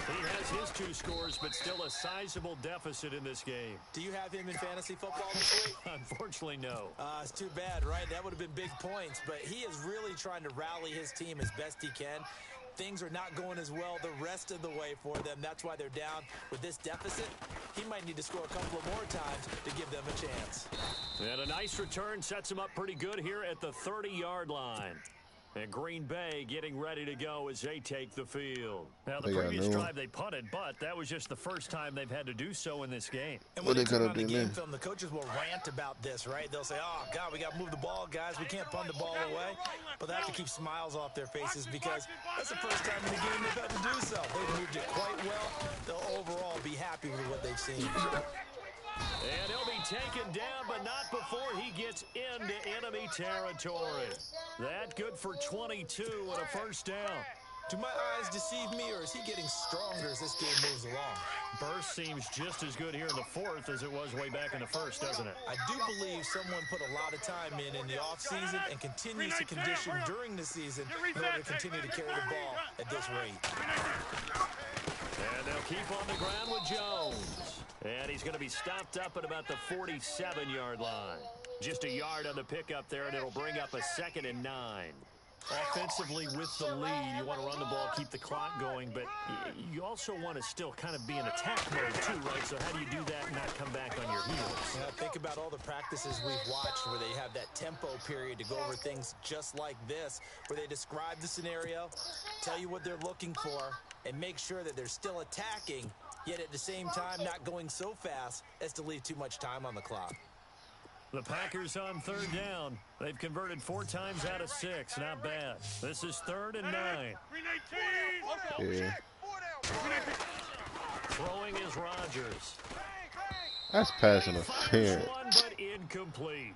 He has his 2 scores, but still a sizable deficit in this game. Do you have him in fantasy football this week? Unfortunately, no. It's too bad, right? That would have been big points, but he is really trying to rally his team as best he can. Things are not going as well the rest of the way for them. That's why they're down with this deficit. He might need to score a couple of more times to give them a chance. And a nice return sets him up pretty good here at the 30-yard line. And Green Bay getting ready to go as they take the field. Now, the previous drive they punted, but that was just the first time they've had to do so in this game. And when they turn on the game film, the coaches will rant about this, right? They'll say, oh, God, we got to move the ball, guys. We can't punt the ball away. But they have to keep smiles off their faces because that's the first time in the game they've had to do so. They've moved it quite well. They'll overall be happy with what they've seen. And he'll be taken down, but not before he gets into enemy territory. That good for 22 and a first down. Do my eyes deceive me, or is he getting stronger as this game moves along? Burst seems just as good here in the 4th as it was way back in the 1st, doesn't it? I do believe someone put a lot of time in the offseason and continues to condition during the season in order to continue to carry the ball at this rate. And they'll keep on the ground with Jones. And he's going to be stopped up at about the 47-yard line. Just a yard on the pickup there, and it'll bring up a 2nd and 9. Offensively with the lead, you want to run the ball, keep the clock going, but you also want to still kind of be in attack mode too, right? So how do you do that and not come back on your heels? Yeah, think about all the practices we've watched where they have that tempo period to go over things just like this, where they describe the scenario, tell you what they're looking for, and make sure that they're still attacking, yet at the same time not going so fast as to leave too much time on the clock. The Packers on 3rd down. They've converted 4 times out of 6. Not bad. This is 3rd and 9. Yeah. Throwing is Rodgers. That's pass interference. One, but incomplete.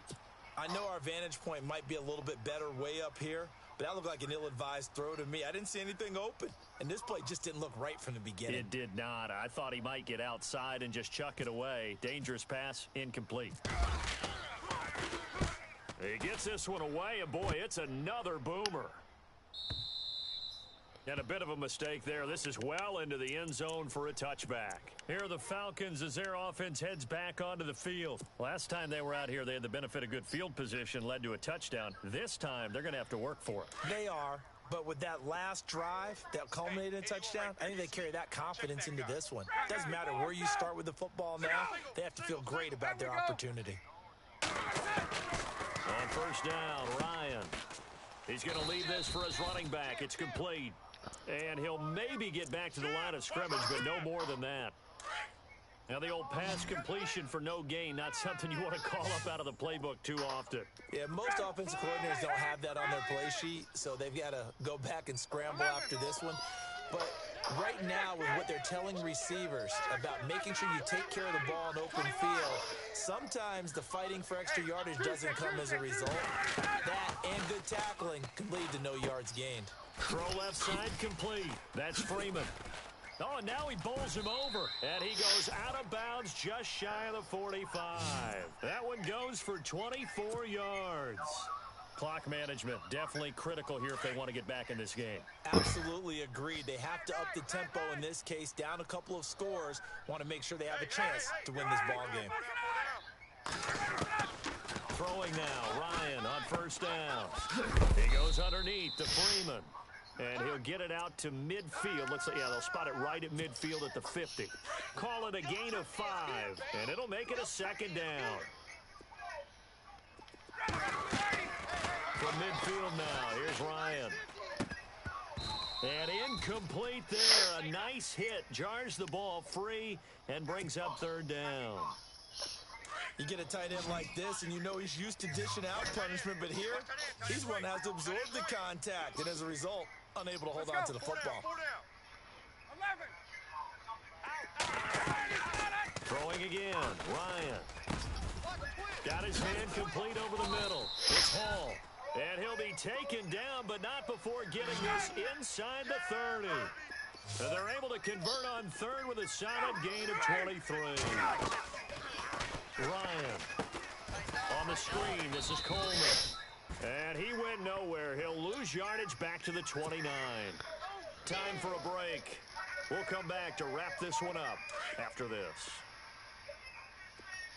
I know our vantage point might be a little bit better way up here, but that looked like an ill-advised throw to me. I didn't see anything open, and this play just didn't look right from the beginning. It did not. I thought he might get outside and just chuck it away. Dangerous pass, incomplete. He gets this one away, and boy, it's another boomer. And a bit of a mistake there. This is well into the end zone for a touchback. Here are the Falcons as their offense heads back onto the field. Last time they were out here, they had the benefit of good field position, led to a touchdown. This time, they're going to have to work for it. They are, but with that last drive that culminated in a touchdown, I think they carry that confidence into this one. Doesn't matter where you start with the football now, they have to feel great about their opportunity. On 1st down, Ryan. He's going to lead this for his running back. It's complete. And he'll maybe get back to the line of scrimmage, but no more than that. Now the old pass completion for no gain, not something you want to call up out of the playbook too often. Yeah, most offensive coordinators don't have that on their play sheet, so they've got to go back and scramble after this one. But right now, with what they're telling receivers about making sure you take care of the ball in open field, sometimes the fighting for extra yardage doesn't come as a result. That and good tackling can lead to no yards gained. Throw left side complete. That's Freeman. Oh, and now he bowls him over. And he goes out of bounds just shy of the 45. That one goes for 24 yards. Clock management, definitely critical here if they want to get back in this game. Absolutely agreed. They have to up the tempo in this case, down a couple of scores. Want to make sure they have a chance to win this ball game. Throwing now, Ryan on 1st down. He goes underneath to Freeman. And he'll get it out to midfield. Looks like, yeah, they'll spot it right at midfield at the 50. Call it a gain of 5, and it'll make it a 2nd down. From midfield now, here's Ryan. And incomplete there. A nice hit. Jars the ball free and brings up 3rd down. You get a tight end like this, and you know he's used to dishing out punishment, but here, he's one that has to absorb the contact, and as a result, unable to hold on to the football. again. Ryan. Got his man complete over the middle. It's Hall. And he'll be taken down, but not before getting this inside the 30. And they're able to convert on third with a solid gain of 23. Ryan. On the screen, this is Coleman. And he went nowhere. He'll lose yardage back to the 29. Time for a break. We'll come back to wrap this one up after this.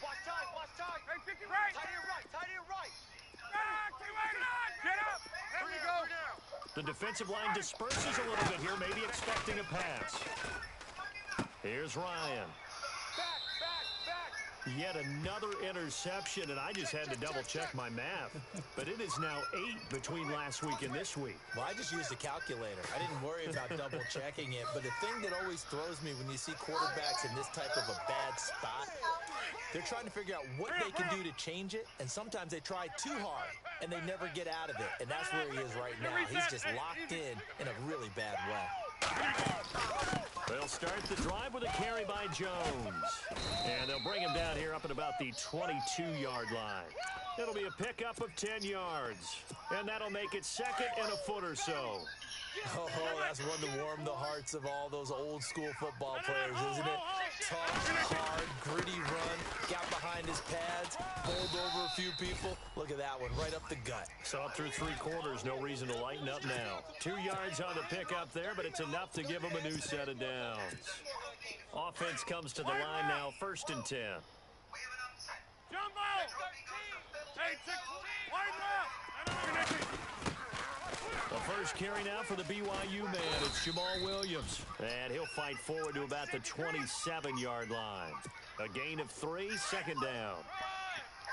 Watch time, watch time. Hey, pick it right. Tight end right, tight end right. Get up. There we go. The defensive line disperses a little bit here, maybe expecting a pass. Here's Ryan. Back. Yet another interception, and I just had to double-check my math. But it is now 8 between last week and this week. Well, I just used a calculator. I didn't worry about double-checking it. But the thing that always throws me when you see quarterbacks in this type of a bad spot, they're trying to figure out what they can do to change it, and sometimes they try too hard, and they never get out of it. And that's where he is right now. He's just locked in a really bad way. They'll start the drive with a carry by Jones. And they'll bring him down here up at about the 22-yard line. It'll be a pickup of 10 yards. And that'll make it second and a foot or so. Oh, that's one to warm the hearts of all those old-school football players, isn't it? Tough, hard, gritty run, got behind his pads, bowled over a few people. Look at that one, right up the gut. Saw through 3 quarters, no reason to lighten up now. 2 yards on the pickup there, but it's enough to give him a new set of downs. Offense comes to the line now, 1st and 10. Jumbo. Hey, 6. Wide left. The first carry now for the BYU man. It's Jamal Williams. And he'll fight forward to about the 27-yard line. A gain of 3, second down.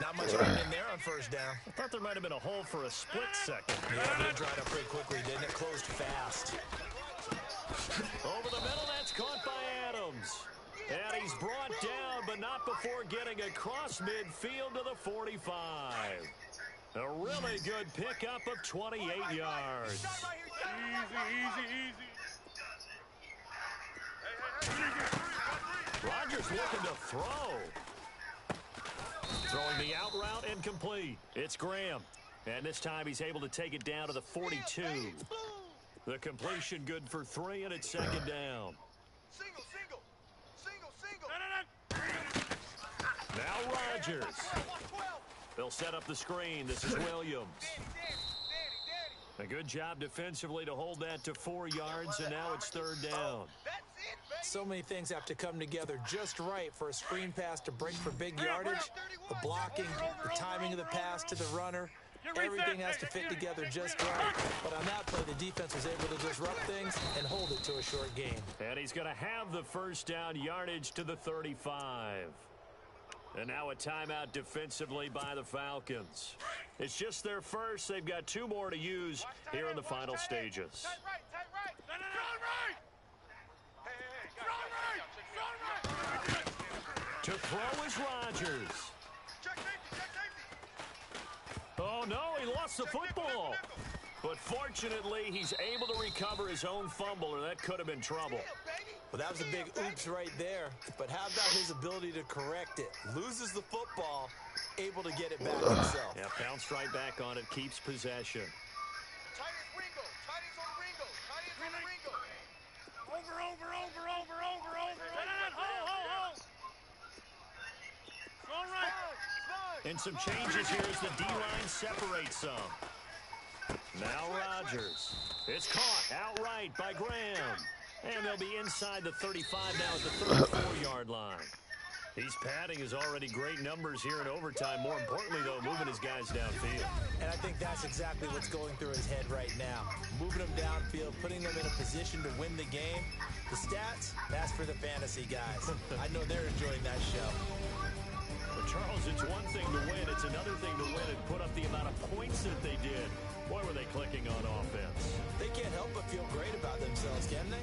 Not much running in there on first down. I thought there might have been a hole for a split second. Yeah, it dried up pretty quickly, didn't it? Closed fast. Over the middle, that's caught by Adams. And he's brought down, but not before getting across midfield to the 45. A really good pickup of 28 yards. Rodgers looking to throw. Throwing the out route and complete. It's Graham. And this time he's able to take it down to the 42. The completion good for 3, and it's second down. Now Rodgers. They'll set up the screen. This is Williams. A good job defensively to hold that to 4 yards, and now it's 3rd down. So many things have to come together just right for a screen pass to break for big yardage. The blocking, the timing of the pass to the runner. Everything has to fit together just right. But on that play, the defense was able to disrupt things and hold it to a short game. And he's going to have the first down, yardage to the 35. And now a timeout defensively by the Falcons. It's just their first. They've got 2 more to use here in the final stages. To throw is Rodgers. Oh, no, he lost the football. But fortunately, he's able to recover his own fumble, or that could have been trouble. Well, that was a big oops right there. But how about his ability to correct it? Loses the football, able to get it back himself. Yeah, bounced right back on it, keeps possession. Tight is Ringo. Tight is on Ringo. Tight is on Ringo. Over. All right. And some changes here as the D-line separates some. Now Rodgers. It's caught outright by Graham. And they'll be inside the 35 now at the 34-yard line. He's padding his already great numbers here in overtime. More importantly, though, moving his guys downfield. And I think that's exactly what's going through his head right now. Moving them downfield, putting them in a position to win the game. The stats, that's for the fantasy guys. I know they're enjoying that show. But Charles, it's one thing to win. It's another thing to win and put up the amount of points that they did. Boy, were they clicking on offense. They can't help but feel great about themselves, can they?